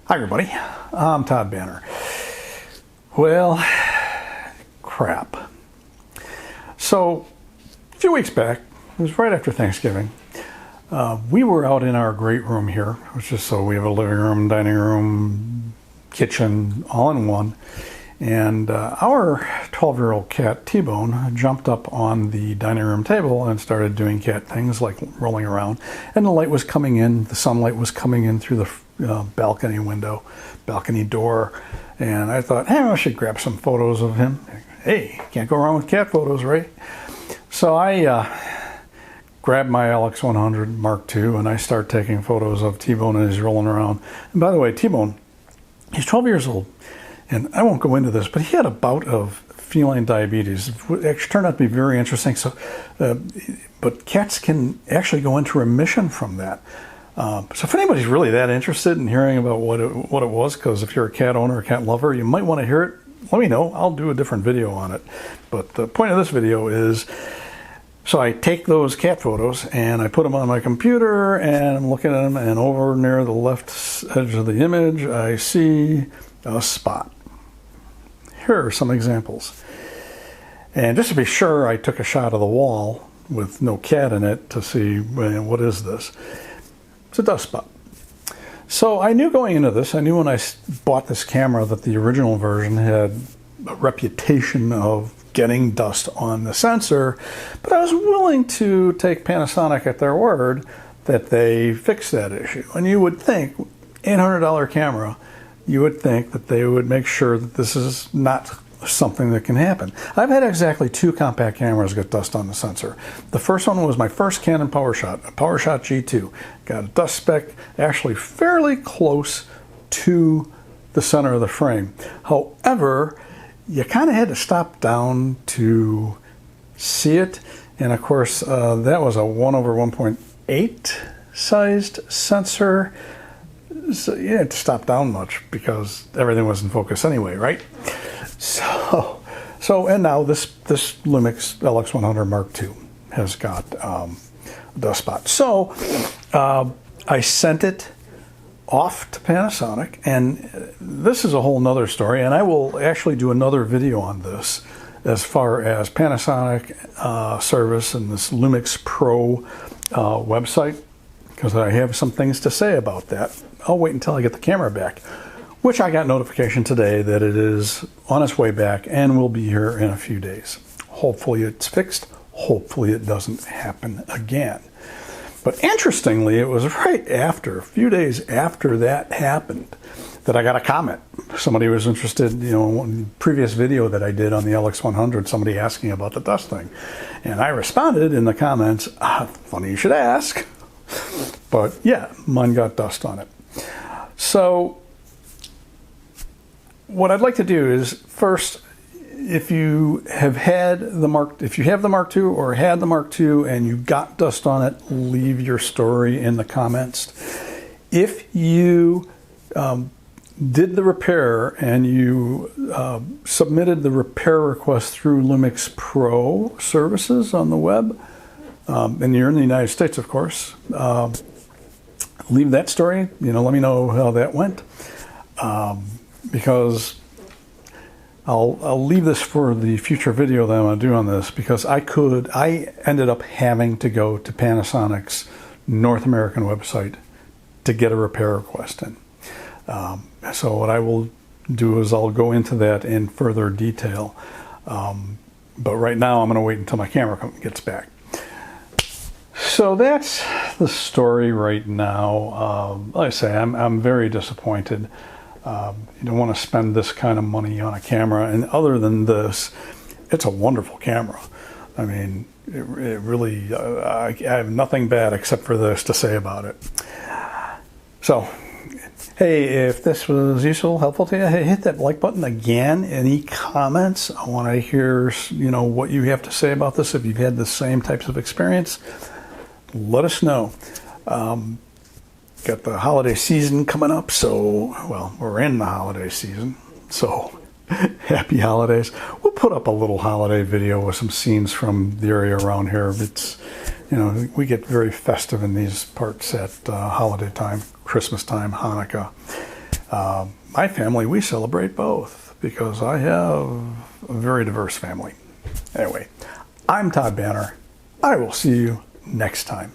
Hi everybody, I'm Todd Banner. Well, crap. So, a few weeks back, it was right after Thanksgiving, we were out in our great room here, which is so we have a living room, dining room, kitchen, all in one. And our 12-year-old cat, T-Bone, jumped up on the dining room table and started doing cat things like rolling around. And the light was coming in, the sunlight was coming in through the balcony door. And I thought, hey, I should grab some photos of him. Hey, can't go wrong with cat photos, right? So I grabbed my LX100 Mark II and I start taking photos of T-Bone as he's rolling around. And by the way, T-Bone, he's 12 years old. And I won't go into this, but he had a bout of feline diabetes. It actually turned out to be very interesting. So, but cats can actually go into remission from that. So if anybody's really that interested in hearing about what it was, because if you're a cat owner or cat lover, you might want to hear it, let me know. I'll do a different video on it. But the point of this video is, so I take those cat photos and I put them on my computer and I'm looking at them, and over near the left edge of the image, I see a spot. Here are some examples. And just to be sure, I took a shot of the wall with no cat in it to see, well, what is this? It's a dust spot. So I knew going into this, I knew when I bought this camera that the original version had a reputation of getting dust on the sensor, but I was willing to take Panasonic at their word that they fixed that issue. And you would think, $800 camera, you would think that they would make sure that this is not something that can happen. I've had exactly 2 compact cameras get dust on the sensor. The first one was my first Canon PowerShot, a PowerShot G2. Got a dust speck actually fairly close to the center of the frame. However, you kind of had to stop down to see it. And of course, that was a 1/1.8 sized sensor. So you didn't have to stop down much because everything was in focus anyway, right? So and now this Lumix LX100 Mark II has got a dust spot. So I sent it off to Panasonic, and this is a whole nother story, and I will actually do another video on this as far as Panasonic service and this Lumix Pro website, because I have some things to say about that. I'll wait until I get the camera back, which I got notification today that it is on its way back and will be here in a few days. Hopefully it's fixed. Hopefully it doesn't happen again. But interestingly, it was right after, a few days after that happened, that I got a comment. Somebody was interested, in one previous video that I did on the LX100, somebody asking about the dust thing. And I responded in the comments, funny you should ask. But yeah, mine got dust on it. So what I'd like to do is, first, if you have the Mark II or had the Mark II and you got dust on it, leave your story in the comments. If you did the repair and you submitted the repair request through Lumix Pro services on the web, and you're in the United States, of course, leave that story. Let me know how that went, because I'll leave this for the future video that I'm going to do on this, because I ended up having to go to Panasonic's North American website to get a repair request in. So what I will do is I'll go into that in further detail. But right now I'm going to wait until my camera gets back. So that's the story right now. Like I say, I'm very disappointed. You don't want to spend this kind of money on a camera, and other than this, it's a wonderful camera. I mean, it really, I have nothing bad except for this to say about it. So, hey, if this was useful, helpful to you, hey, hit that like button again. Any comments? I want to hear, what you have to say about this. If you've had the same types of experience, let us know. Got the holiday season coming up, so, well, we're in the holiday season, so happy holidays. We'll put up a little holiday video with some scenes from the area around here. It's, we get very festive in these parts at holiday time, Christmas time, Hanukkah. My family, we celebrate both because I have a very diverse family. Anyway, I'm Todd Banner. I will see you next time.